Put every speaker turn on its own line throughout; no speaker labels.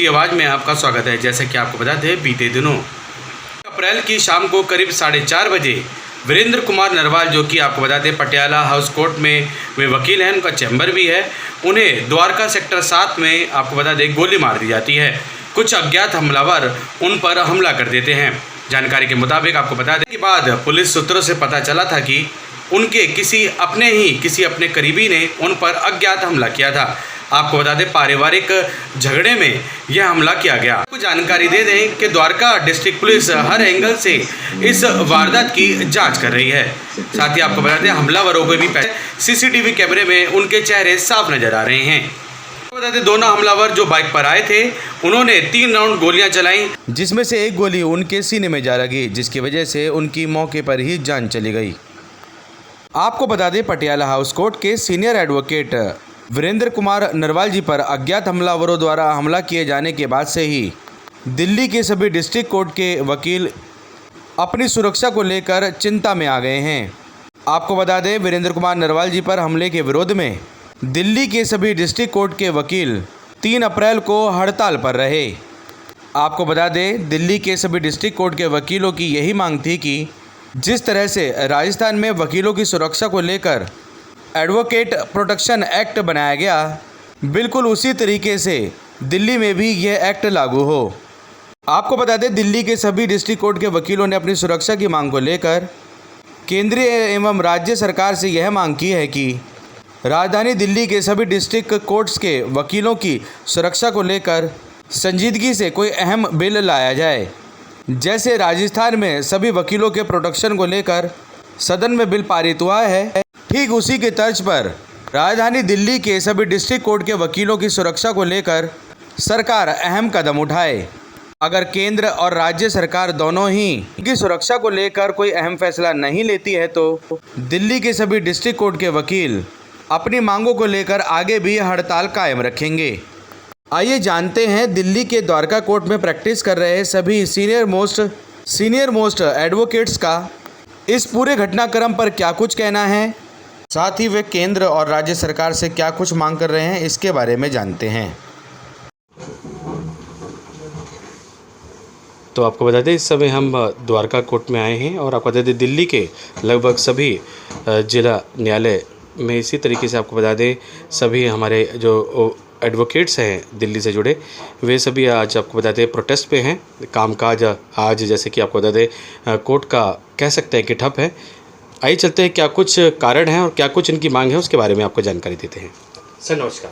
की आवाज़ में आपका स्वागत है। जैसे कि आपको बता दें, बीते दिनों अप्रैल की शाम को करीब 4:30 बजे वीरेंद्र कुमार नरवाल, जो कि आपको बता दें पटियाला हाउस कोर्ट में वे वकील हैं, उनका चैम्बर भी है, उन्हें द्वारका सेक्टर 7 में आपको बता दें गोली मार दी जाती है। कुछ अज्ञात हमलावर उन पर हमला कर देते हैं। जानकारी के मुताबिक आपको बता दें कि बाद पुलिस सूत्रों से पता चला था कि उनके किसी अपने करीबी ने उन पर अज्ञात हमला किया था। आपको बता दें पारिवारिक झगड़े में यह हमला किया गया। आपको जानकारी दे दें कि द्वारका डिस्ट्रिक्ट पुलिस हर एंगल से इस वारदात की जांच कर रही है। साथ ही आपको बता दें हमलावरों को भी सीसीटीवी कैमरे में उनके चेहरे साफ नजर आ रहे हैं। बता दें दोनों हमलावर जो बाइक पर आए थे, उन्होंने 3 राउंड गोलियां चलाई, जिसमें से एक गोली उनके सीने में जा लगी, जिसकी वजह से उनकी मौके पर ही जान चली गई। आपको बता दें पटियाला हाउस कोर्ट के सीनियर एडवोकेट वीरेंद्र कुमार नरवाल जी पर अज्ञात हमलावरों द्वारा हमला किए जाने के बाद से ही दिल्ली के सभी डिस्ट्रिक्ट कोर्ट के वकील अपनी सुरक्षा को लेकर चिंता में आ गए हैं। आपको बता दें वीरेंद्र कुमार नरवाल जी पर हमले के विरोध में दिल्ली के सभी डिस्ट्रिक्ट कोर्ट के वकील 3 अप्रैल को हड़ताल पर रहे। आपको बता दें दिल्ली के सभी डिस्ट्रिक्ट कोर्ट के वकीलों की यही मांग थी कि जिस तरह से राजस्थान में वकीलों की सुरक्षा को लेकर एडवोकेट प्रोटेक्शन एक्ट बनाया गया, बिल्कुल उसी तरीके से दिल्ली में भी यह एक्ट लागू हो। आपको बता दें दिल्ली के सभी डिस्ट्रिक्ट कोर्ट के वकीलों ने अपनी सुरक्षा की मांग को लेकर केंद्रीय एवं राज्य सरकार से यह मांग की है कि राजधानी दिल्ली के सभी डिस्ट्रिक्ट कोर्ट्स के वकीलों की सुरक्षा को लेकर संजीदगी से कोई अहम बिल लाया जाए। जैसे राजस्थान में सभी वकीलों के प्रोटेक्शन को लेकर सदन में बिल पारित हुआ है, ठीक उसी के तर्ज पर राजधानी दिल्ली के सभी डिस्ट्रिक्ट कोर्ट के वकीलों की सुरक्षा को लेकर सरकार अहम कदम उठाए। अगर केंद्र और राज्य सरकार दोनों ही की सुरक्षा को लेकर कोई अहम फैसला नहीं लेती है तो दिल्ली के सभी डिस्ट्रिक्ट कोर्ट के वकील अपनी मांगों को लेकर आगे भी हड़ताल कायम रखेंगे। आइए जानते हैं दिल्ली के द्वारका कोर्ट में प्रैक्टिस कर रहे सभी सीनियर मोस्ट एडवोकेट्स का इस पूरे घटनाक्रम पर क्या कुछ कहना है, साथ ही वे केंद्र और राज्य सरकार से क्या कुछ मांग कर रहे हैं, इसके बारे में जानते हैं। तो आपको बता दें इस समय हम द्वारका कोर्ट में आए हैं और आपको बता दें दिल्ली के लगभग सभी जिला न्यायालय में इसी तरीके से आपको बता दें सभी हमारे जो एडवोकेट्स हैं दिल्ली से जुड़े, वे सभी आज आपको बता दें प्रोटेस्ट पे हैं। कामकाज आज जैसे कि आपको बता दें कोर्ट का कह सकते हैं कि ठप है। आइए चलते हैं क्या कुछ कारण हैं और क्या कुछ इनकी मांग है, उसके बारे में आपको जानकारी देते हैं। सर नमस्कार।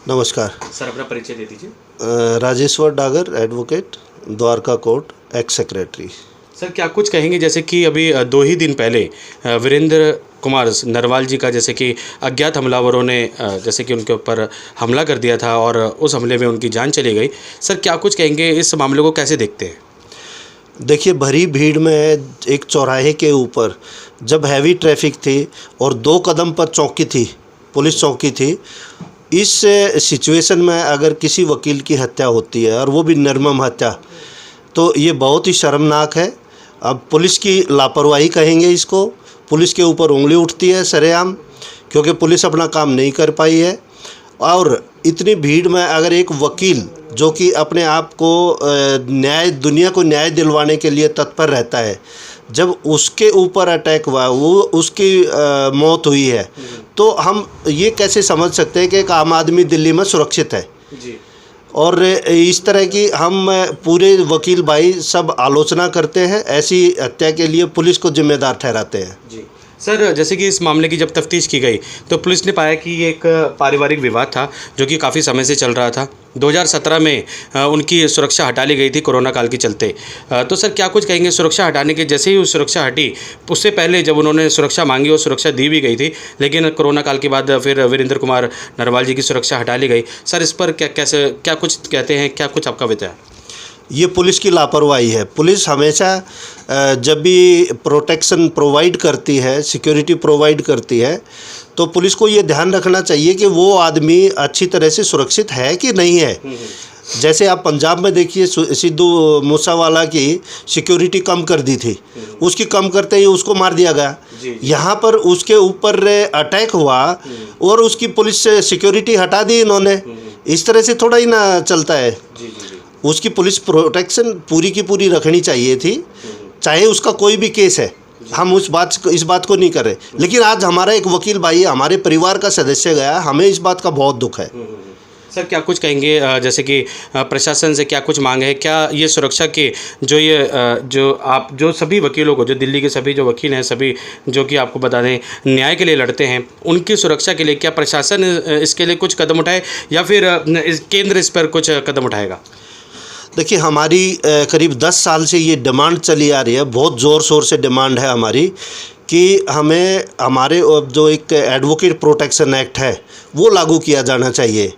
नमस्कार
सर, अपना परिचय दे दीजिए।
Rajeshwar Dagar, advocate, Dwarka court, x secretary.
Sir क्या कुछ कहेंगे, जैसे कि अभी 2 ही दिन पहले वीरेंद्र कुमार नरवाल जी का जैसे कि अज्ञात हमलावरों ने जैसे कि उनके ऊपर हमला कर दिया था और उस हमले में उनकी जान चली गई। सर क्या कुछ कहेंगे, इस मामले को कैसे देखते हैं?
देखिए, भरी भीड़ में एक चौराहे के ऊपर जब हैवी ट्रैफिक थी और 2 कदम पर चौकी थी, पुलिस चौकी थी, इस सिचुएशन में अगर किसी वकील की हत्या होती है और वो भी निर्मम हत्या, तो ये बहुत ही शर्मनाक है। अब पुलिस की लापरवाही कहेंगे इसको। पुलिस के ऊपर उंगली उठती है सरेआम, क्योंकि पुलिस अपना काम नहीं कर पाई है। और इतनी भीड़ में अगर एक वकील जो कि अपने आप को दुनिया को न्याय दिलवाने के लिए तत्पर रहता है, जब उसके ऊपर अटैक हुआ, वो उसकी मौत हुई है, तो हम ये कैसे समझ सकते हैं कि एक आम आदमी दिल्ली में सुरक्षित है जी। और इस तरह की हम पूरे वकील भाई सब आलोचना करते हैं, ऐसी हत्या के लिए पुलिस को जिम्मेदार ठहराते हैं
जी। सर जैसे कि इस मामले की जब तफ्तीश की गई तो पुलिस ने पाया कि ये एक पारिवारिक विवाद था जो कि काफ़ी समय से चल रहा था। 2017 में उनकी सुरक्षा हटा ली गई थी कोरोना काल के चलते। तो सर क्या कुछ कहेंगे, सुरक्षा हटाने के जैसे ही वो सुरक्षा हटी, उससे पहले जब उन्होंने सुरक्षा मांगी और सुरक्षा दी भी गई थी, लेकिन कोरोना काल के बाद फिर वीरेंद्र कुमार नरवाल जी की सुरक्षा हटा ली गई। सर इस पर क्या कुछ कहते हैं, क्या कुछ आपका विचार?
ये पुलिस की लापरवाही है। पुलिस हमेशा जब भी प्रोटेक्शन प्रोवाइड करती है, सिक्योरिटी प्रोवाइड करती है, तो पुलिस को ये ध्यान रखना चाहिए कि वो आदमी अच्छी तरह से सुरक्षित है कि नहीं है। जैसे आप पंजाब में देखिए, सिद्धू मूसावाला की सिक्योरिटी कम कर दी थी, उसकी कम करते ही उसको मार दिया गया। यहाँ पर उसके ऊपर अटैक हुआ और उसकी पुलिस से सिक्योरिटी हटा दी इन्होंने। इस तरह से थोड़ा ही ना चलता है। उसकी पुलिस प्रोटेक्शन पूरी की पूरी रखनी चाहिए थी, चाहे उसका कोई भी केस है। हम इस बात को नहीं कर रहे, लेकिन आज हमारा एक वकील भाई हमारे परिवार का सदस्य गया, हमें इस बात का बहुत दुख है।
सर क्या कुछ कहेंगे, जैसे कि प्रशासन से क्या कुछ मांग है, क्या ये सुरक्षा के जो सभी वकीलों को, जो दिल्ली के सभी जो वकील हैं, सभी जो कि आपको बता दें न्याय के लिए लड़ते हैं, उनकी सुरक्षा के लिए क्या प्रशासन इसके लिए कुछ कदम उठाए या फिर केंद्र इस पर कुछ कदम उठाएगा?
देखिए हमारी करीब 10 साल से ये डिमांड चली आ रही है, बहुत ज़ोर शोर से डिमांड है हमारी कि हमें हमारे जो एक एडवोकेट प्रोटेक्शन एक्ट है वो लागू किया जाना चाहिए,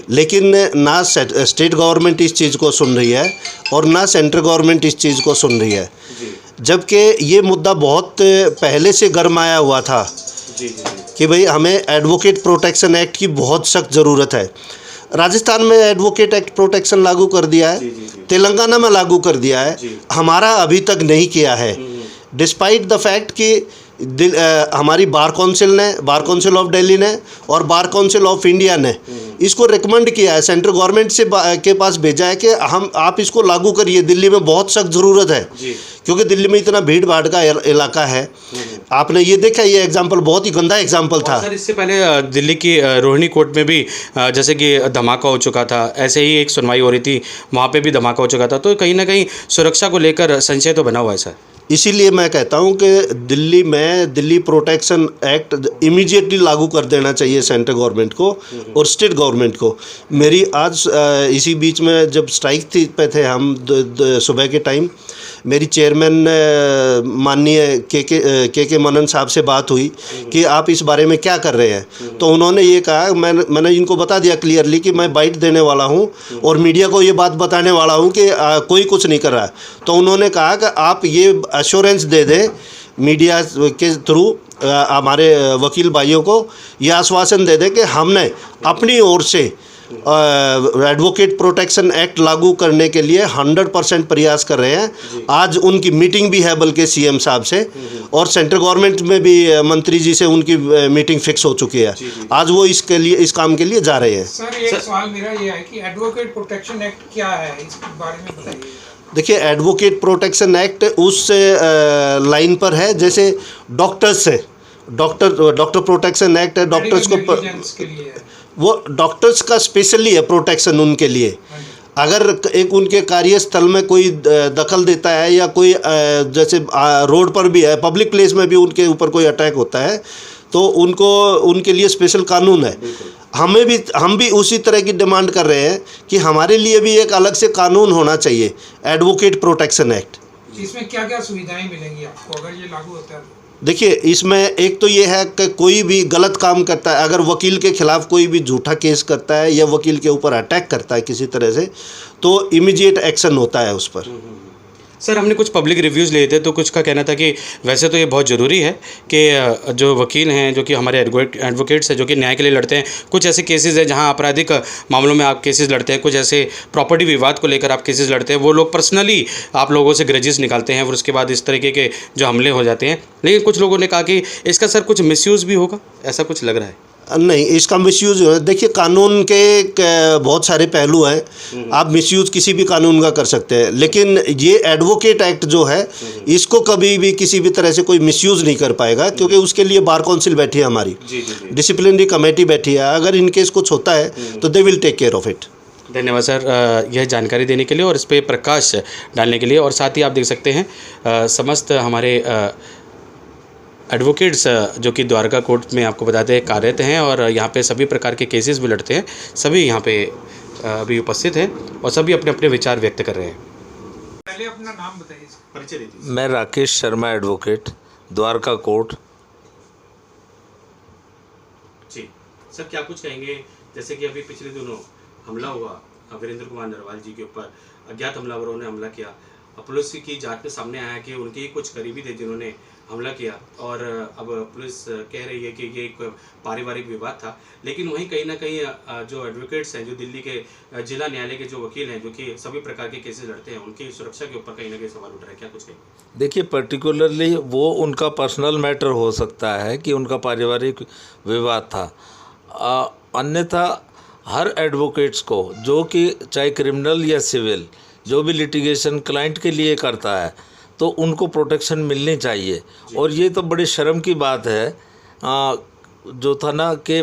लेकिन ना स्टेट गवर्नमेंट इस चीज़ को सुन रही है और ना सेंट्रल गवर्नमेंट इस चीज़ को सुन रही है, जबकि ये मुद्दा बहुत पहले से गरमाया हुआ था कि भाई हमें एडवोकेट प्रोटेक्शन एक्ट की बहुत सख्त ज़रूरत है। राजस्थान में एडवोकेट एक्ट प्रोटेक्शन लागू कर दिया है, तेलंगाना में लागू कर दिया है, हमारा अभी तक नहीं किया है, डिस्पाइट द फैक्ट कि हमारी बार काउंसिल ऑफ दिल्ली ने और बार काउंसिल ऑफ इंडिया ने इसको रिकमेंड किया है, सेंट्रल गवर्नमेंट से के पास भेजा है कि आप इसको लागू करिए, दिल्ली में बहुत सख्त ज़रूरत है, क्योंकि दिल्ली में इतना भीड़ भाड़ का इलाका है। आपने ये देखा, ये एग्जाम्पल बहुत ही गंदा एग्जाम्पल था।
सर इससे पहले दिल्ली की रोहिणी कोर्ट में भी जैसे कि धमाका हो चुका था, ऐसे ही एक सुनवाई हो रही थी, वहाँ पे भी धमाका हो चुका था, तो कहीं ना कहीं सुरक्षा को लेकर संशय तो बना हुआ है सर।
इसीलिए मैं कहता हूं कि दिल्ली प्रोटेक्शन एक्ट इमीडिएटली लागू कर देना चाहिए सेंट्रल गवर्नमेंट को और स्टेट गवर्नमेंट को। मेरी आज इसी बीच में जब स्ट्राइक पे थे हम सुबह के टाइम, मेरी चेयरमैन माननीय के मनन साहब से बात हुई कि आप इस बारे में क्या कर रहे हैं, तो उन्होंने ये कहा, मैंने इनको बता दिया क्लियरली कि मैं बाइट देने वाला हूं और मीडिया को ये बात बताने वाला हूं कि कोई कुछ नहीं कर रहा है। तो उन्होंने कहा कि आप ये एश्योरेंस दे दें मीडिया के थ्रू हमारे वकील भाइयों को, ये आश्वासन दे दें कि हमने अपनी ओर से एडवोकेट प्रोटेक्शन एक्ट लागू करने के लिए 100% प्रयास कर रहे हैं। आज उनकी मीटिंग भी है बल्कि सीएम साहब से, और सेंट्रल गवर्नमेंट में भी मंत्री जी से उनकी मीटिंग फिक्स हो चुकी है। आज वो इस काम के लिए जा रहे हैं।
सर एक सवाल मेरा ये है कि एडवोकेट प्रोटेक्शन एक्ट क्या है, इसके बारे में बताइए।
देखिए एडवोकेट प्रोटेक्शन एक्ट उस लाइन पर है जैसे डॉक्टर्स है, डॉक्टर प्रोटेक्शन एक्ट है, डॉक्टर्स को
के लिए है।
वो डॉक्टर्स का स्पेशली है प्रोटेक्शन उनके लिए। अगर एक उनके कार्यस्थल में कोई दखल देता है या कोई जैसे रोड पर भी है, पब्लिक प्लेस में भी उनके ऊपर कोई अटैक होता है, तो उनके लिए स्पेशल कानून है। हम भी उसी तरह की डिमांड कर रहे हैं कि हमारे लिए भी एक अलग से कानून होना चाहिए, एडवोकेट प्रोटेक्शन एक्ट।
इसमें क्या क्या सुविधाएं मिलेंगी आपको अगर ये लागू होता है?
देखिए इसमें एक तो ये है कि कोई भी गलत काम करता है, अगर वकील के खिलाफ कोई भी झूठा केस करता है या वकील के ऊपर अटैक करता है किसी तरह से, तो इमीडिएट एक्शन होता है उस पर।
सर हमने कुछ पब्लिक रिव्यूज़ लिए थे, तो कुछ का कहना था कि वैसे तो ये बहुत ज़रूरी है कि जो वकील हैं, जो कि हमारे एडवोकेट्स हैं, जो कि न्याय के लिए लड़ते हैं, कुछ ऐसे केसेस हैं जहां आपराधिक मामलों में आप केसेस लड़ते हैं, कुछ ऐसे प्रॉपर्टी विवाद को लेकर आप केसेस लड़ते हैं, वो लोग पर्सनली आप लोगों से ग्रजेस निकालते हैं और उसके बाद इस तरीके के जो हमले हो जाते हैं। लेकिन कुछ लोगों ने कहा कि इसका सर कुछ मिसयूज़ भी होगा, ऐसा कुछ लग रहा है।
नहीं, इसका मिसयूज़ है, देखिए कानून के बहुत सारे पहलू हैं, आप मिसयूज़ किसी भी कानून का कर सकते हैं, लेकिन ये एडवोकेट एक्ट जो है इसको कभी भी किसी भी तरह से कोई मिसयूज़ नहीं कर पाएगा, क्योंकि उसके लिए बार काउंसिल बैठी है, हमारी डिसिप्लिनरी कमेटी बैठी है। अगर इनकेस कुछ होता है तो they will take care of it.
धन्यवाद सर यह जानकारी देने के लिए और इस पर प्रकाश डालने के लिए। और साथ ही आप देख सकते हैं समस्त हमारे एडवोकेट्स जो कि द्वारका कोर्ट में आपको बताते हैं कार्यरत हैं और यहाँ पे सभी प्रकार के केसेस भी लड़ते हैं, सभी यहाँ पे अभी उपस्थित हैं और सभी अपने अपने विचार व्यक्त कर रहे हैं।
पहले अपना नाम बताइए, परिचय दीजिए।
मैं राकेश शर्मा एडवोकेट, द्वारका कोर्ट।
जी सर क्या कुछ कहेंगे, जैसे कि अभी पिछले दिनों हमला हुआ वीरेंद्र कुमार नरवाल जी के ऊपर, अज्ञात हमलावरों ने हमला किया, पुलिस की जांच में सामने आया कि उनके ही कुछ करीबी थे जिन्होंने हमला किया और अब पुलिस कह रही है कि ये एक पारिवारिक विवाद था। लेकिन वहीं कहीं ना कहीं जो एडवोकेट्स हैं, जो दिल्ली के जिला न्यायालय के जो वकील हैं, जो कि सभी प्रकार के केसेस लड़ते हैं, उनकी सुरक्षा के ऊपर कहीं ना कहीं सवाल उठ रहा है, क्या कुछ कहें?
देखिए पर्टिकुलरली वो उनका पर्सनल मैटर हो सकता है कि उनका पारिवारिक विवाद था, अन्यथा हर एडवोकेट्स को, जो कि चाहे क्रिमिनल या सिविल, जो भी लिटिगेशन क्लाइंट के लिए करता है तो उनको प्रोटेक्शन मिलनी चाहिए। और ये तो बड़ी शर्म की बात है जो था ना कि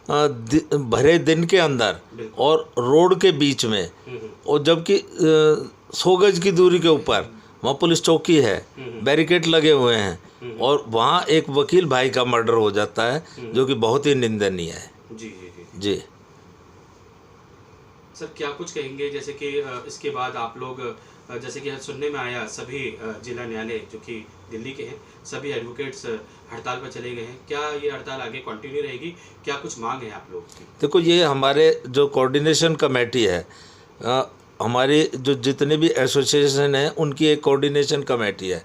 भरे दिन के अंदर और रोड के बीच में, और जबकि 100 गज की दूरी के ऊपर वहाँ पुलिस चौकी है, बैरिकेड लगे हुए हैं, और वहाँ एक वकील भाई का मर्डर हो जाता है जो कि बहुत ही निंदनीय है।
जी जी जी
जी
सर, क्या कुछ कहेंगे जैसे कि इसके बाद आप लोग जैसे कि सुनने में आया सभी जिला न्यायालय जो कि दिल्ली के हैं सभी एडवोकेट्स हड़ताल पर चले गए हैं, क्या ये हड़ताल आगे कंटिन्यू रहेगी? क्या कुछ मांग है आप लोगों की?
देखो, ये हमारे जो कोऑर्डिनेशन कमेटी है, हमारी जो जितने भी एसोसिएशन हैं उनकी एक कोऑर्डिनेशन कमेटी है,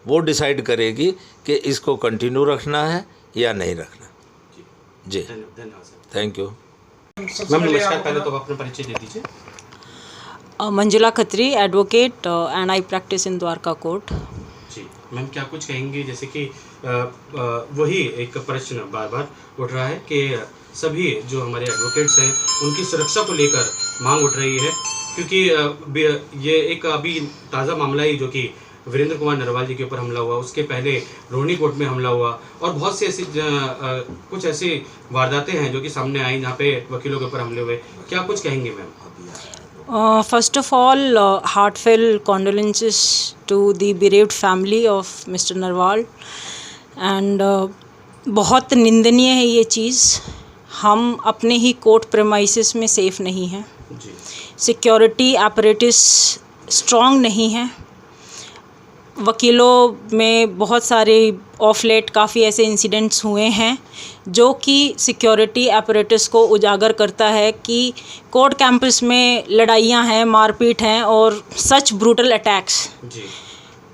वो डिसाइड करेगी कि इसको कंटिन्यू रखना है या नहीं रखना। जी
धन्यवाद सर।
Thank you.
मैम नमस्कार, पहले तो आप अपना परिचय दे दीजिए।
Manjula Khatri, advocate and I practice in Dwarka court.
जी मैम, क्या कुछ कहेंगे जैसे कि वही एक प्रश्न बार बार उठ रहा है कि सभी जो हमारे एडवोकेट्स हैं उनकी सुरक्षा को लेकर मांग उठ रही है, क्योंकि ये एक अभी ताज़ा मामला ही जो कि वीरेंद्र कुमार नरवाल जी के ऊपर हमला हुआ, उसके पहले रोहिणी कोर्ट में हमला हुआ, और बहुत सी ऐसी कुछ ऐसी वारदातें हैं जो कि सामने आई जहाँ पे वकीलों के ऊपर हमले हुए। क्या कुछ कहेंगे ma'am?
First of all, heartfelt condolences to the bereaved family of Mr. Narwal and बहुत निंदनीय है ये चीज़। हम अपने ही कोर्ट प्रेमाइसिस में सेफ़ नहीं हैं, सिक्योरिटी apparatus स्ट्रॉन्ग नहीं है, वकीलों में बहुत सारे ऑफ लेट काफ़ी ऐसे इंसिडेंट्स हुए हैं जो कि सिक्योरिटी apparatus को उजागर करता है कि कोर्ट कैंपस में लड़ाइयाँ हैं, मारपीट हैं और सच ब्रूटल अटैक्स।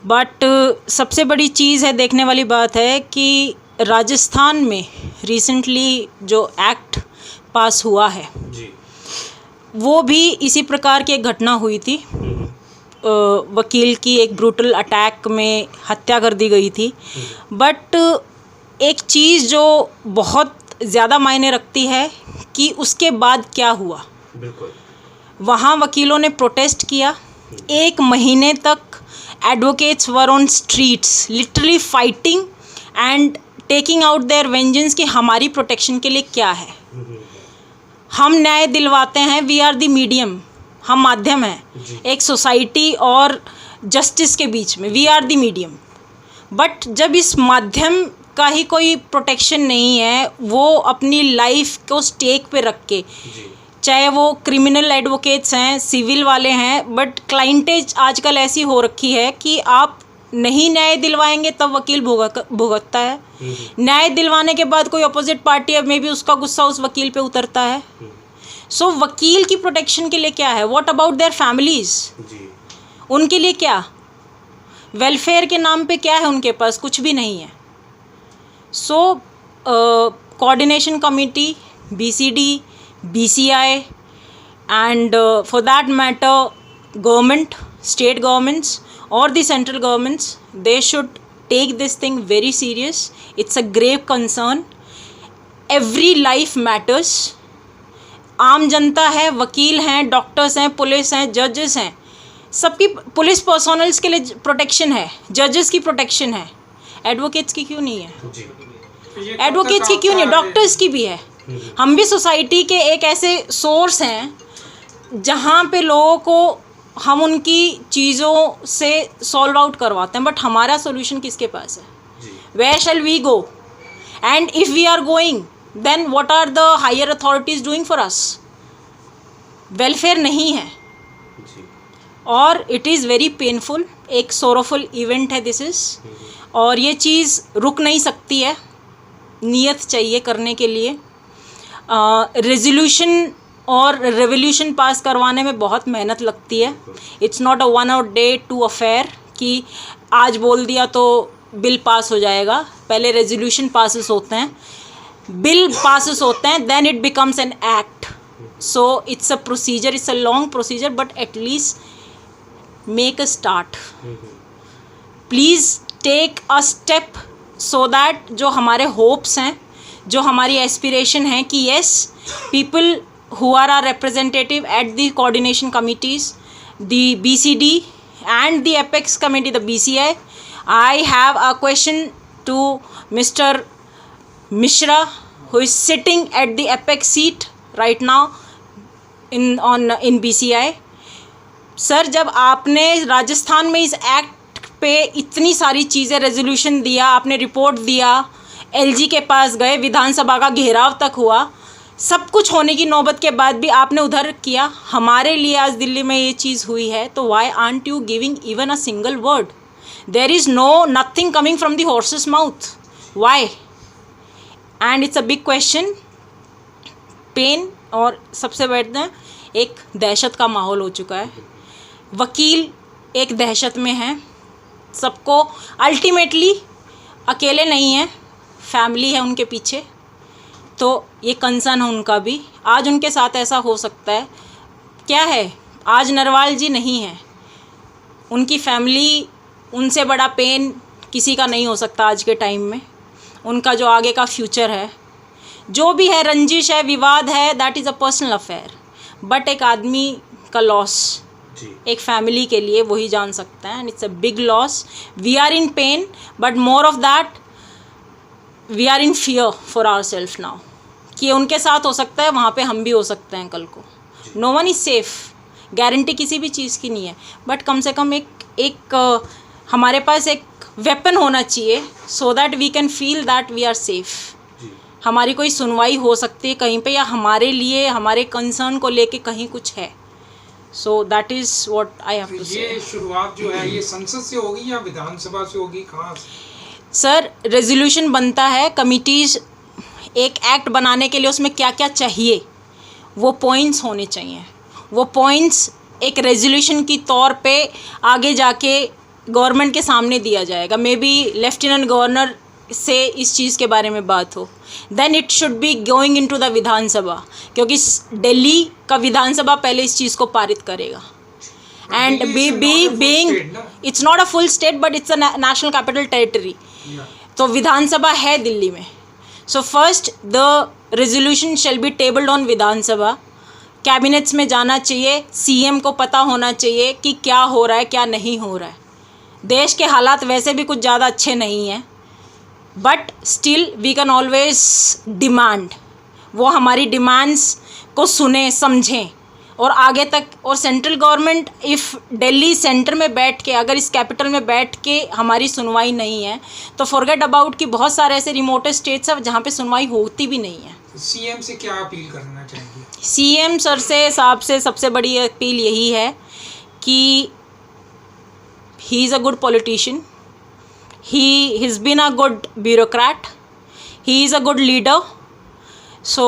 बट सबसे बड़ी चीज़ है, देखने वाली बात है कि राजस्थान में रिसेंटली जो एक्ट पास हुआ है वो भी इसी प्रकार की एक घटना हुई थी। वकील की एक ब्रूटल अटैक में हत्या कर दी गई थी। बट एक चीज़ जो बहुत ज़्यादा मायने रखती है कि उसके बाद क्या हुआ। वहाँ वकीलों ने प्रोटेस्ट किया, 1 महीने तक advocates were on streets literally fighting and taking out their vengeance कि हमारी प्रोटेक्शन के लिए क्या है। हम न्याय दिलवाते हैं, वी आर द मीडियम, हम माध्यम हैं एक सोसाइटी और जस्टिस के बीच में, we are the medium. But जब इस माध्यम का ही कोई प्रोटेक्शन नहीं है, वो अपनी लाइफ को स्टेक पे रख के, चाहे वो क्रिमिनल एडवोकेट्स हैं, सिविल वाले हैं, बट क्लाइंटेज आजकल ऐसी हो रखी है कि आप नहीं न्याय दिलवाएंगे तब वकील भुगतता है, न्याय दिलवाने के बाद कोई अपोजिट पार्टी है, मे बी उसका गुस्सा उस वकील पे उतरता है। सो वकील की प्रोटेक्शन के लिए क्या है? What about their families? उनके लिए क्या? वेलफेयर के नाम पे क्या है उनके पास? कुछ भी नहीं है। So coordination committee, BCD, BCI and for that matter government, state governments और the central governments, they should take this thing very serious. It's a grave concern. Every life matters. आम जनता है, वकील हैं, डॉक्टर्स हैं, पुलिस हैं, जजेस हैं, सबकी पुलिस पर्सोनल्स के लिए प्रोटेक्शन है, जजेस की प्रोटेक्शन है, एडवोकेट्स की क्यों नहीं है? एडवोकेट्स की क्यों नहीं? डॉक्टर्स की भी है। हम भी सोसाइटी के एक ऐसे सोर्स हैं जहाँ पे लोगों को हम उनकी चीज़ों से सॉल्व आउट करवाते हैं, बट हमारा सोल्यूशन किसके पास है? Where shall we go? And if we are going, then what are the higher authorities doing for us? Welfare नहीं है और इट इज़ वेरी पेनफुल, एक सोरोफुल इवेंट है दिस इज़, और ये चीज़ रुक नहीं सकती है, नियत चाहिए करने के लिए। रेजोल्यूशन और रेवोल्यूशन पास करवाने में बहुत मेहनत लगती है। It's not a 1 or day 2 affair कि आज बोल दिया तो बिल पास हो जाएगा। पहले रेजोल्यूशन पासिस होते हैं, बिल पासिस होते हैं, then it becomes an act. So it's a procedure, it's a long procedure, but at least make a start. Please take a step so that जो हमारे होप्स हैं, जो हमारी एस्पिरेशन है कि yes, people who are our representative at the coordination committees, the BCD and the Apex Committee, the BCI. I have a question to Mr. Mishra, who is sitting at the Apex seat right now in BCI. Sir, जब आपने राजस्थान में इस act पे इतनी सारी चीज़ें, resolution दिया, आपने रिपोर्ट दिया, LG के पास गए, विधानसभा का घेराव तक हुआ, सब कुछ होने की नौबत के बाद भी आपने उधर किया, हमारे लिए आज दिल्ली में ये चीज़ हुई है, तो why aren't you giving even a single word? There is nothing coming from the horse's mouth, why? And it's a big question, pain, और सबसे बढ़कर एक दहशत का माहौल हो चुका है। वकील एक दहशत में हैं, सबको अल्टीमेटली अकेले नहीं हैं, फैमिली है उनके पीछे, तो ये कंसर्न है उनका भी। आज उनके साथ ऐसा हो सकता है, क्या है, आज नरवाल जी नहीं है, उनकी फैमिली, उनसे बड़ा पेन किसी का नहीं हो सकता आज के टाइम में। उनका जो आगे का फ्यूचर है, जो भी है, रंजिश है, विवाद है, that is a personal affair, but एक आदमी का लॉस एक फैमिली के लिए वही जान सकता है, and it's a big loss. We are in pain, but more of that we are in fear for our self now, कि उनके साथ हो सकता है, वहाँ पे हम भी हो सकते हैं कल को। No one is safe, guarantee किसी भी चीज़ की नहीं है, बट कम से कम एक हमारे पास एक वेपन होना चाहिए, so that we can feel that we are safe. हमारी कोई सुनवाई हो सकती है कहीं पे, या हमारे लिए, हमारे कंसर्न को लेके कहीं कुछ है। So that is what I have to say.
ये शुरुआत जो है ये संसद से होगी या विधानसभा से होगी, कहाँ से?
सर, रेजोल्यूशन बनता है, कमिटीज़ एक एक्ट बनाने के लिए उसमें क्या क्या चाहिए वो पॉइंट्स होने चाहिए, वो पॉइंट्स एक रेजोल्यूशन की तौर पे आगे जाके गवर्नमेंट के सामने दिया जाएगा। मे बी लेफ्टिनेंट गवर्नर से इस चीज़ के बारे में बात हो, then it should be going into the Vidhan Sabha, क्योंकि दिल्ली का विधानसभा पहले इस चीज़ को पारित करेगा। And being it's not a full state, but it's a national capital territory, तो विधानसभा है दिल्ली में। So first the resolution shall be tabled on Vidhan Sabha, cabinets में जाना चाहिए, CM को पता होना चाहिए कि क्या हो रहा है, क्या नहीं हो रहा है। देश के हालात वैसे भी कुछ ज़्यादा अच्छे नहीं हैं, but still we can always demand, वो हमारी डिमांड्स को सुने, समझें और आगे तक। और central government, if Delhi centre में बैठ के, अगर इस कैपिटल में बैठ के हमारी सुनवाई नहीं है, तो फॉरगेट अबाउट कि बहुत सारे ऐसे रिमोटेड स्टेट्स हैं जहाँ पे सुनवाई होती भी नहीं है।
CM से क्या अपील करना चाहेंगे?
CM सर से, साहब से सबसे बड़ी अपील यही है कि he is a good politician, he has been a good bureaucrat, he is a good leader, so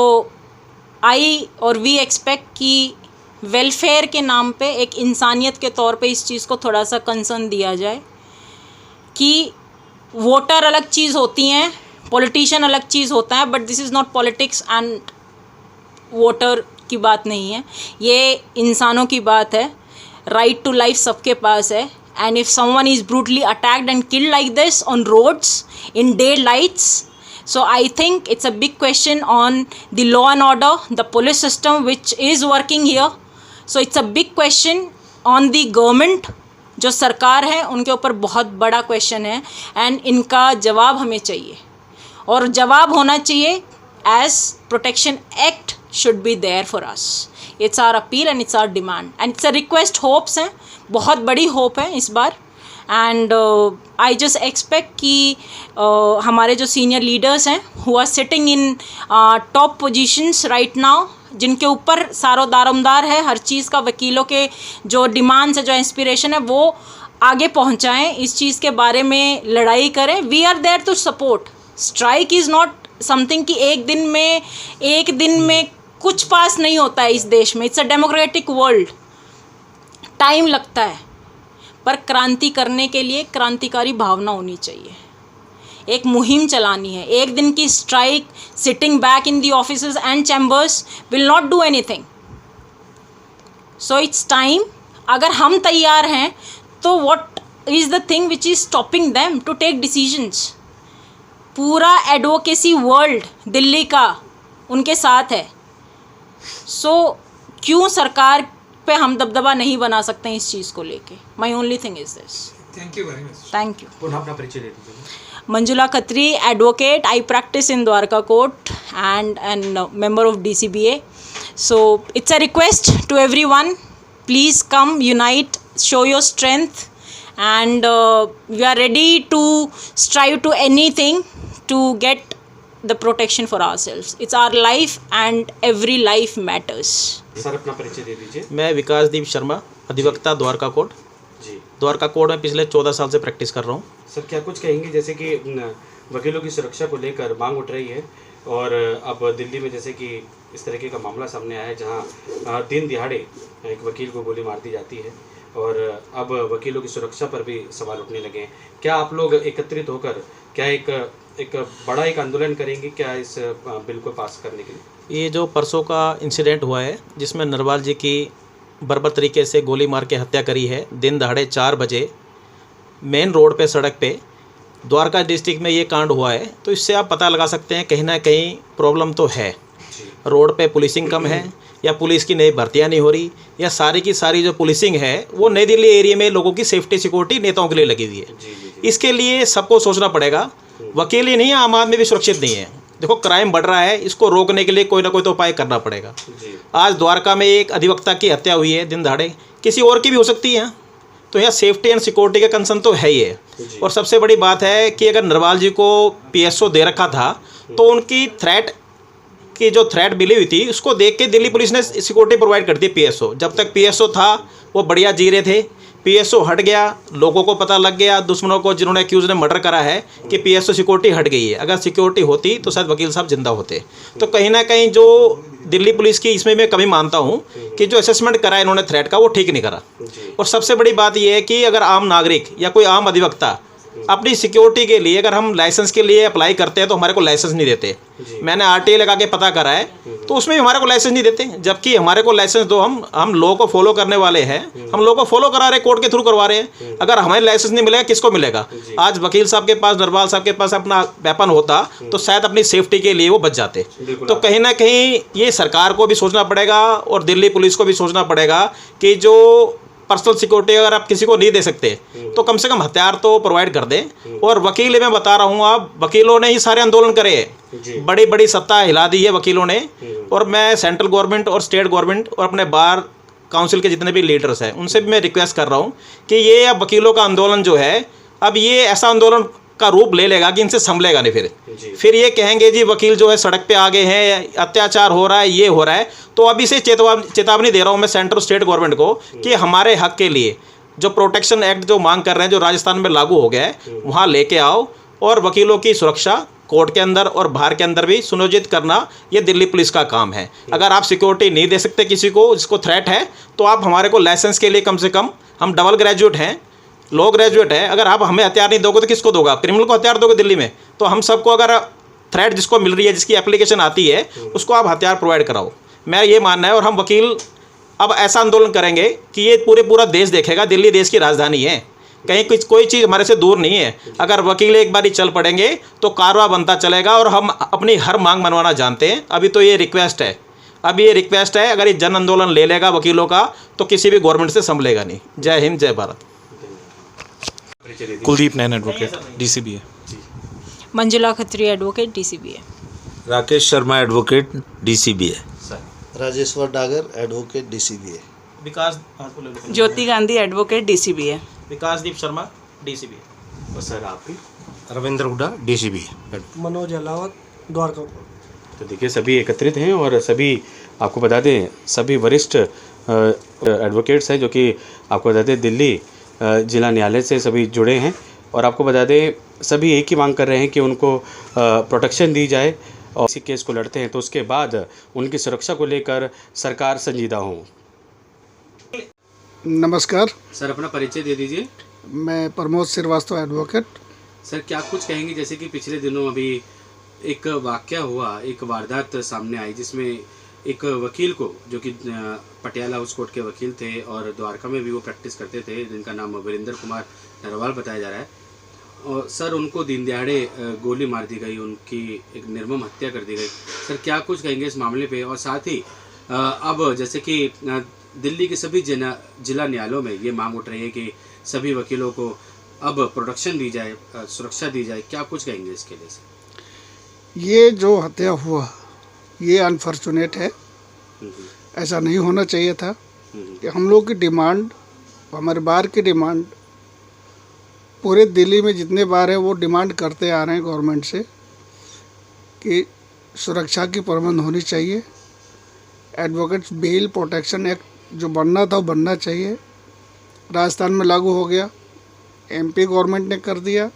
I और we expect कि वेलफेयर के नाम पे, एक इंसानियत के तौर पे इस चीज़ को थोड़ा सा कंसर्न दिया जाए कि वोटर अलग चीज़ होती हैं, पॉलिटिशियन अलग चीज़ होता है, but this is not politics and voter की बात नहीं है, ये इंसानों की बात है। राइट टू लाइफ सबके पास है, and if someone is brutally attacked and killed like this on roads in daylights, so I think it's a big question on the law and order, the police system which is working here, so it's a big question on the government, जो सरकार है उनके ऊपर बहुत बड़ा question है, and इनका जवाब हमें चाहिए, और जवाब होना चाहिए as protection act should be there for us. It's our appeal and it's our demand and it's a request, hopes हैं, बहुत बड़ी होप है इस बार। एंड आई जस्ट एक्सपेक्ट कि हमारे जो सीनियर लीडर्स हैं who are sitting in top positions right now, जिनके ऊपर सारो दारोमदार है हर चीज़ का, वकीलों के जो डिमांड्स है, जो इंस्पिरेशन है, वो आगे पहुंचाएं, इस चीज़ के बारे में लड़ाई करें। We are there to support. Strike is not something कि एक दिन में कुछ पास नहीं होता है इस देश में। It's a democratic world, time लगता है, पर क्रांति करने के लिए क्रांतिकारी भावना होनी चाहिए, एक मुहिम चलानी है। एक दिन की strike, sitting back in the offices and chambers will not do anything. So it's time, अगर हम तैयार हैं तो what is the thing which is stopping them to take decisions? पूरा एडवोकेसी वर्ल्ड दिल्ली का उनके साथ है। सो क्यों सरकार पे हम दबदबा नहीं बना सकते हैं इस चीज़ को लेके. My only thing is this.
Thank you very much.
Thank you.
पुनः अपना परिचय दे दीजिए.
Manjula Khatri, advocate. I practice in Dwarka Court and member of DCBA. So it's a request to everyone. Please come, unite, show your strength, and we are ready to strive to anything to get the protection for ourselves. It's our life and every life matters.
Sir अपना परिचय दे दीजिए.
मैं विकासदीप शर्मा, अधिवक्ता, Dwarka court.
जी.
Dwarka court में पिछले 14 साल से प्रैक्टिस कर रहा हूँ.
सर क्या कुछ कहेंगे, जैसे कि वकीलों की सुरक्षा को लेकर मांग उठ रही है और अब दिल्ली में जैसे कि इस तरीके का मामला सामने आया है जहां दिन दिहाड़े एक वकील को गोली मार दी जाती है और अब वकीलों की सुरक्षा पर भी सवाल उठने लगे हैं. क्या आप लोग एकत्रित होकर क्या एक बड़ा आंदोलन करेंगे क्या इस बिल को पास करने के लिए?
ये जो परसों का इंसिडेंट हुआ है जिसमें नरवाल जी की बर्बर तरीके से गोली मार के हत्या करी है, दिन दहाड़े 4 बजे मेन रोड पे, सड़क पे, द्वारका डिस्ट्रिक्ट में ये कांड हुआ है, तो इससे आप पता लगा सकते हैं कहीं ना कहीं प्रॉब्लम तो है. रोड पे पुलिसिंग कम है, या पुलिस की नई भर्तियाँ नहीं हो रही, या सारी की सारी जो पुलिसिंग है वो नई दिल्ली एरिया में लोगों की सेफ्टी सिक्योरिटी नेताओं के लिए लगी हुई है. इसके लिए सबको सोचना पड़ेगा. वकील ही नहीं, आम आदमी भी सुरक्षित नहीं है. देखो क्राइम बढ़ रहा है, इसको रोकने के लिए कोई ना कोई तो उपाय करना पड़ेगा. आज द्वारका में एक अधिवक्ता की हत्या हुई है दिन दहाड़े, किसी और की भी हो सकती है. तो यहाँ सेफ्टी एंड सिक्योरिटी का कंसर्न तो है ही है. और सबसे बड़ी बात है कि अगर नरवाल जी को PSO दे रखा था तो उनकी थ्रेट की जो थ्रेट मिली हुई थी उसको देख के दिल्ली पुलिस ने सिक्योरिटी प्रोवाइड कर दी. PSO जब तक PSO था वो बढ़िया जी रहे थे. PSO हट गया, लोगों को पता लग गया, दुश्मनों को जिन्होंने एक्यूज ने मर्डर करा है कि PSO सिक्योरिटी हट गई है. अगर सिक्योरिटी होती तो शायद वकील साहब जिंदा होते. तो कहीं ना कहीं जो दिल्ली पुलिस की इसमें मैं कमी मानता हूँ कि जो असेसमेंट करा इन्होंने थ्रेट का वो ठीक नहीं करा. और सबसे बड़ी बात ये है कि अगर आम नागरिक या कोई आम अधिवक्ता अपनी सिक्योरिटी के लिए अगर हम लाइसेंस के लिए अप्लाई करते हैं तो हमारे को लाइसेंस नहीं देते. मैंने RTA लगा के पता करा है तो उसमें भी हमारे को लाइसेंस नहीं देते. जबकि हमारे को लाइसेंस दो, हम लॉ को फॉलो करने वाले हैं, हम लॉ को फॉलो करा रहे हैं, कोर्ट के थ्रू करवा रहे हैं. अगर हमें लाइसेंस नहीं मिलेगा किसको मिलेगा? आज वकील साहब के पास, नरवाल साहब के पास अपना वेपन होता तो शायद अपनी सेफ्टी के लिए वो बच जाते. तो कहीं ना कहीं ये सरकार को भी सोचना पड़ेगा और दिल्ली पुलिस को भी सोचना पड़ेगा कि जो पर्सनल सिक्योरिटी अगर आप किसी को नहीं दे सकते तो कम से कम हथियार तो प्रोवाइड कर दें. और वकील मैं बता रहा हूँ, आप वकीलों ने ही सारे आंदोलन करे, बड़ी बड़ी सत्ता हिला दी है वकीलों ने. और मैं सेंट्रल गवर्नमेंट और स्टेट गवर्नमेंट और अपने बार काउंसिल के जितने भी लीडर्स हैं उनसे भी मैं रिक्वेस्ट कर रहा हूँ कि ये अब वकीलों का आंदोलन जो है अब ये ऐसा आंदोलन का रूप ले लेगा कि इनसे संभलेगा नहीं. फिर ये कहेंगे जी वकील जो है सड़क पे आ गए हैं, अत्याचार हो रहा है, ये हो रहा है. तो अभी से चेतावनी दे रहा हूँ मैं सेंट्रल स्टेट गवर्नमेंट को कि हमारे हक के लिए जो प्रोटेक्शन एक्ट जो मांग कर रहे हैं, जो राजस्थान में लागू हो गया है, वहाँ लेके आओ. और वकीलों की सुरक्षा कोर्ट के अंदर और बाहर के अंदर भी सुनियोजित करना ये दिल्ली पुलिस का काम है. अगर आप सिक्योरिटी नहीं दे सकते किसी को जिसको थ्रेट है तो आप हमारे को लाइसेंस के लिए कम से कम, हम डबल ग्रेजुएट हैं, लॉ ग्रेजुएट है, अगर आप हमें हथियार नहीं दोगे तो किसको दोगे? आप क्रिमिनल को हथियार दोगे दिल्ली में? तो हम सबको अगर थ्रेट जिसको मिल रही है, जिसकी एप्लीकेशन आती है, उसको आप हथियार प्रोवाइड कराओ. मैं ये मानना है. और हम वकील अब ऐसा आंदोलन करेंगे कि ये पूरा देश देखेगा. दिल्ली देश की राजधानी है, कहीं कोई चीज़ हमारे से दूर नहीं है. अगर वकील एक बार ही चल पड़ेंगे तो कारवा बनता चलेगा और हम अपनी हर मांग मनवाना जानते हैं. अभी तो ये रिक्वेस्ट है, अगर ये जन आंदोलन ले लेगा वकीलों का तो किसी भी गवर्नमेंट से संभलेगा नहीं. जय हिंद, जय Bharat.
Kuldeep Nain, advocate, DCBA.
Manjula Khatri, advocate, DCBA.
Rakesh Sharma, advocate, DCBA.
Rajeshwar Dagar, advocate, DCBA.
Vikas
Jyoti Gandhi, advocate, DCBA.
Vikasdeep Sharma, DCBA.
और सर आप भी?
रविंद्र हुड्डा, DCBA.
मनोज अलावत, द्वारका.
तो देखिए सभी एकत्रित हैं और सभी आपको बता दें सभी वरिष्ठ एडवोकेट्स हैं जो कि आपको बता दें दिल्ली जिला न्यायालय से सभी जुड़े हैं. और आपको बता दें सभी एक ही मांग कर रहे हैं कि उनको प्रोटेक्शन दी जाए और इसी केस को लड़ते हैं तो उसके बाद उनकी सुरक्षा को लेकर सरकार संजीदा हो.
नमस्कार,
सर अपना परिचय दे दीजिए.
मैं प्रमोद श्रीवास्तव, एडवोकेट.
सर क्या कुछ कहेंगे, जैसे कि पिछले दिनों अभी एक वाकया हुआ, एक वारदात सामने आई जिसमें एक वकील को जो कि पटियाला हाउस कोर्ट के वकील थे और द्वारका में भी वो प्रैक्टिस करते थे, जिनका नाम वीरेंद्र कुमार नरवाल बताया जा रहा है. और सर उनको दिन दिहाड़े गोली मार दी गई, उनकी एक निर्मम हत्या कर दी गई. सर क्या कुछ कहेंगे इस मामले पे? और साथ ही अब जैसे कि दिल्ली के सभी जिला न्यायालयों में ये मांग उठ रही है कि सभी वकीलों को अब प्रोटेक्शन दी जाए, सुरक्षा दी जाए, क्या कुछ कहेंगे इसके लिए सर?
ये जो हत्या हुआ ये अनफॉर्चुनेट है, ऐसा नहीं होना चाहिए था। कि हम लोग की डिमांड, हमारे बार की डिमांड, पूरे दिल्ली में जितने बार है वो डिमांड करते आ रहे हैं गवर्नमेंट से कि सुरक्षा की प्रबंध होनी चाहिए। एडवोकेट्स बेल प्रोटेक्शन एक्ट जो बनना था वो बनना चाहिए। राजस्थान में लागू हो गया, एमपी गवर्नमेंट ने कर दिया।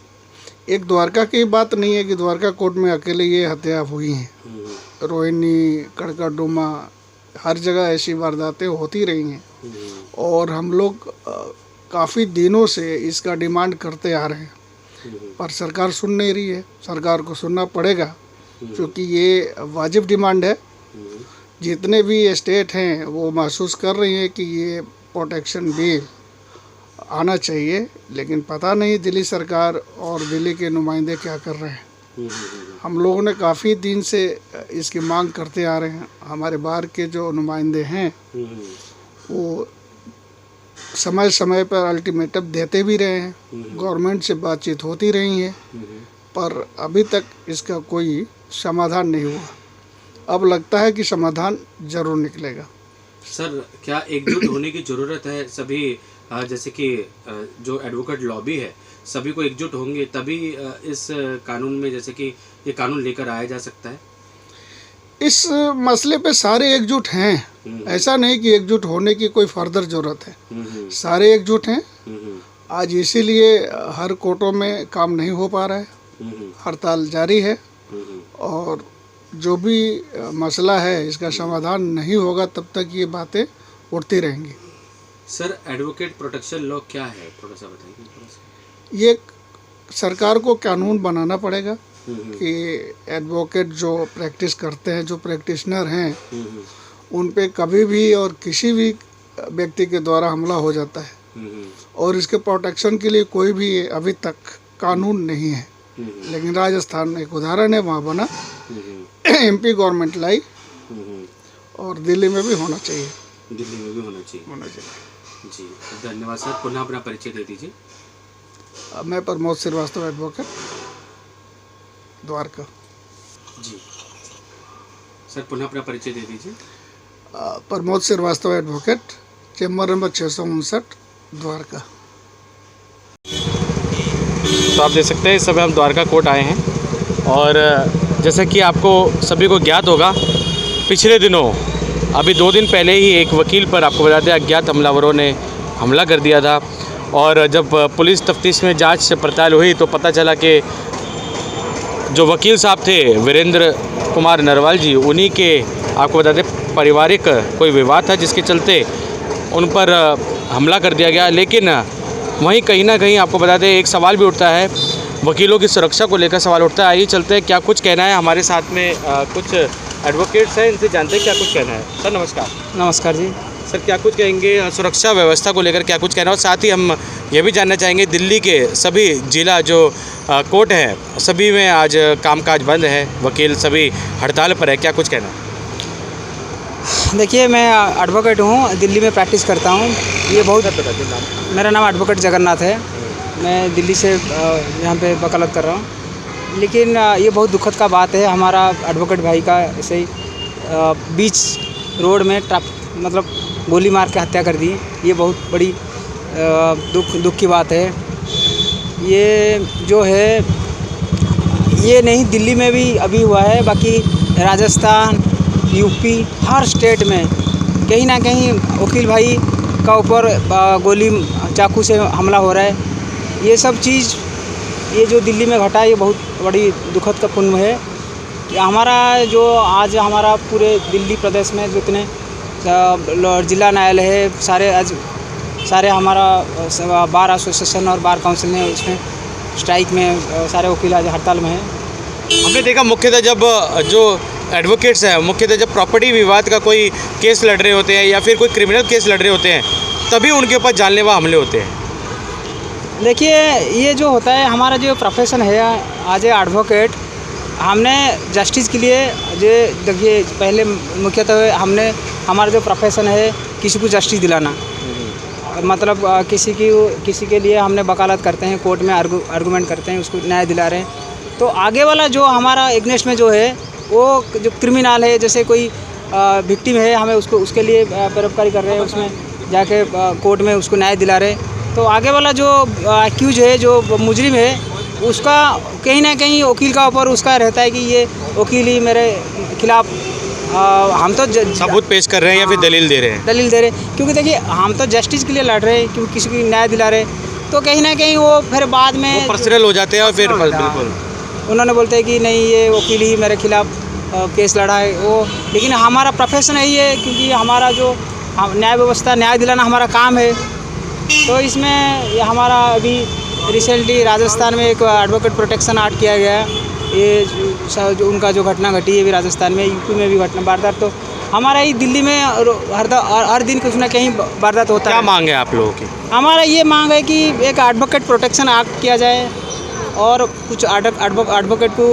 एक द्वारका की बात नहीं है कि द्वारका कोर्ट में अकेले ये हत्या हुई हैं। रोहिणी, कड़कड़डूमा, हर जगह ऐसी वारदातें होती रही हैं और हम लोग काफ़ी दिनों से इसका डिमांड करते आ रहे हैं, पर सरकार सुन नहीं रही है। सरकार को सुनना पड़ेगा क्योंकि ये वाजिब डिमांड है। जितने भी स्टेट हैं वो महसूस कर रही हैं कि ये प्रोटेक्शन बिल आना चाहिए, लेकिन पता नहीं दिल्ली सरकार और दिल्ली के नुमाइंदे क्या कर रहे हैं। हम लोगों ने काफ़ी दिन से इसकी मांग करते आ रहे हैं। हमारे बाहर के जो नुमाइंदे हैं वो समय समय पर अल्टीमेटम देते भी रहे हैं, गवर्नमेंट से बातचीत होती रही है, पर अभी तक इसका कोई समाधान नहीं हुआ। अब लगता है कि समाधान ज़रूर निकलेगा।
सर, क्या एकजुट होने की ज़रूरत है? सभी जैसे कि जो एडवोकेट लॉबी है, सभी को एकजुट होंगे तभी इस कानून में, जैसे कि ये कानून लेकर आया जा सकता है।
इस मसले पे सारे एकजुट हैं, ऐसा नहीं कि एकजुट होने की कोई फर्दर ज़रूरत है। सारे एकजुट हैं। आज इसीलिए हर कोर्टों में काम नहीं हो पा रहा है, हड़ताल जारी है और जो भी मसला है इसका समाधान नहीं होगा तब तक ये बातें उठती रहेंगी।
सर, एडवोकेट प्रोटेक्शन लॉ क्या है, थोड़ा सा बताइए।
ये सरकार को कानून बनाना पड़ेगा कि एडवोकेट जो प्रैक्टिस करते हैं, जो प्रैक्टिशनर हैं, उन पे कभी भी और किसी भी व्यक्ति के द्वारा हमला हो जाता है और इसके प्रोटेक्शन के लिए कोई भी अभी तक कानून नहीं है। लेकिन राजस्थान एक उदाहरण है, वहाँ बना, एमपी गवर्नमेंट लाई और दिल्ली में भी होना चाहिए।
दिल्ली में भी होना चाहिए। जी, धन्यवाद सर। पुनः अपना परिचय दे दीजिए।
मैं प्रमोद श्रीवास्तव, एडवोकेट, द्वारका।
जी सर, पुनः अपना परिचय दे दीजिए।
Pramod Srivastava, advocate, chamber number 659, Dwarka.
तो आप देख सकते हैं इस समय हम द्वारका कोर्ट आए हैं और जैसा कि आपको सभी को ज्ञात होगा, पिछले दिनों अभी 2 दिन पहले ही एक वकील पर, आपको बता दें, अज्ञात हमलावरों ने हमला कर दिया था और जब पुलिस तफ्तीश में जांच पड़ताल हुई तो पता चला कि जो वकील साहब थे वीरेंद्र कुमार नरवाल जी, उन्हीं के, आपको बता दें, पारिवारिक कोई विवाद था जिसके चलते उन पर हमला कर दिया गया। लेकिन वहीं कहीं ना कहीं आपको बता दें एक सवाल भी उठता है, वकीलों की सुरक्षा को लेकर सवाल उठता है। आइए चलते हैं, क्या कुछ कहना है। हमारे साथ में कुछ एडवोकेट्स हैं, इनसे जानते हैं क्या कुछ कहना है। सर नमस्कार।
नमस्कार जी।
सर, क्या कुछ कहेंगे सुरक्षा व्यवस्था को लेकर, क्या कुछ कहना है? और साथ ही हम ये भी जानना चाहेंगे, दिल्ली के सभी जिला जो कोर्ट हैं सभी में आज कामकाज बंद है, वकील सभी हड़ताल पर है, क्या कुछ कहना है?
देखिए, मैं एडवोकेट हूँ, दिल्ली में प्रैक्टिस करता हूँ। ये बहुत, मेरा नाम एडवोकेट जगन्नाथ है। मैं दिल्ली से यहाँ पे वकालत कर रहा हूँ। लेकिन ये बहुत दुखद का बात है, हमारा एडवोकेट भाई का ऐसे ही बीच रोड में मतलब गोली मार के हत्या कर दी। ये बहुत बड़ी दुख की बात है। ये जो है, ये नहीं दिल्ली में भी अभी हुआ है, बाकी राजस्थान, यूपी, हर स्टेट में कहीं ना कहीं वकील भाई का ऊपर गोली चाकू से हमला हो रहा है। ये सब चीज़, ये जो दिल्ली में घटा है, ये बहुत बड़ी दुखद का पूर्ण है। हमारा जो आज हमारा पूरे दिल्ली प्रदेश में जितने जिला न्यायालय है, सारे हमारा बार एसोसिएशन और बार काउंसिल ने इसमें स्ट्राइक में, सारे वकील आज हड़ताल में हैं।
हमने देखा मुख्यतः जब जो एडवोकेट्स हैं, मुख्यतः जब प्रॉपर्टी विवाद का कोई केस लड़ रहे होते हैं या फिर कोई क्रिमिनल केस लड़ रहे होते हैं, तभी उनके ऊपर जानलेवा हमले होते हैं।
देखिए, ये जो होता है, हमारा जो प्रोफेशन है आज एडवोकेट, हमने जस्टिस के लिए जो, देखिए, पहले मुख्यतः हमने, हमारा जो प्रोफेशन है किसी को जस्टिस दिलाना। मतलब किसी के लिए हमने वकालत करते हैं, कोर्ट में आर्गूमेंट करते हैं, उसको न्याय दिला रहे हैं। तो आगे वाला जो हमारा एग्नेस्ट में जो है वो जो क्रिमिनल है, जैसे कोई विक्टिम है, हमें उसके लिए परोपकारी कर रहे हैं, उसमें जाके कोर्ट में उसको न्याय दिला रहे हैं। तो आगे वाला जो एक्यूज है, जो मुजरिम है, उसका कहीं ना कहीं वकील का ऊपर उसका रहता है कि ये वकील ही मेरे खिलाफ हम तो
सबूत पेश कर रहे हैं या फिर दलील दे रहे हैं?
दलील दे रहे हैं, क्योंकि देखिए हम तो जस्टिस के लिए लड़ रहे हैं, क्योंकि किसी को न्याय दिला रहे हैं। तो कहीं ना कहीं वो फिर बाद में
पर्सनल हो जाते हैं और फिर बिल्कुल
उन्होंने बोलते हैं कि नहीं ये वकील ही मेरे खिलाफ केस लड़ा है वो। लेकिन हमारा प्रोफेशन यही है, क्योंकि हमारा जो न्याय व्यवस्था, न्याय दिलाना हमारा काम है। तो इसमें हमारा अभी रिसेंटली राजस्थान में एक एडवोकेट प्रोटेक्शन एक्ट किया गया है। ये जो उनका जो घटना घटी है भी राजस्थान में, यूपी में भी घटना वारदात, तो हमारा ही दिल्ली में हर दिन कुछ ना कहीं वारदात होता है।
क्या मांग है आप लोगों की?
हमारा ये मांग है कि एक एडवोकेट प्रोटेक्शन एक्ट किया जाए और कुछ एडवोकेट को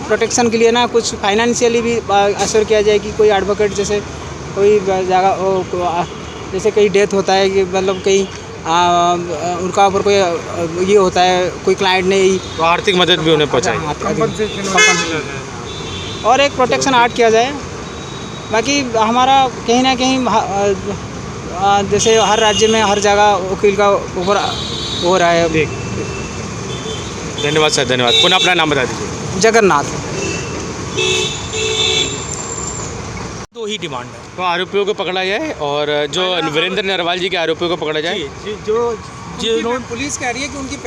प्रोटेक्शन के लिए ना कुछ फाइनेंशियली भी असर किया जाए कि कोई एडवोकेट जैसे कोई जगह जैसे कहीं डेथ होता है कि मतलब कहीं उनका ऊपर कोई ये होता है, कोई क्लाइंट ने ही
तो आर्थिक मदद भी उन्हें पहुँचाए
और एक प्रोटेक्शन एक्ट किया जाए। बाकी हमारा कहीं ना कहीं जैसे हर राज्य में हर जगह वकील का ऊपर हो रहा है।
धन्यवाद सर, धन्यवाद। पुनः अपना नाम बता दीजिए।
जगन्नाथ।
दो ही डिमांड है।
तो आरोपियों को पकड़ा जाए और जो वीरेंद्र नरवाल जी के आरोपियों को पकड़ा जाए।
जो पुलिस कह रही है कि उनकी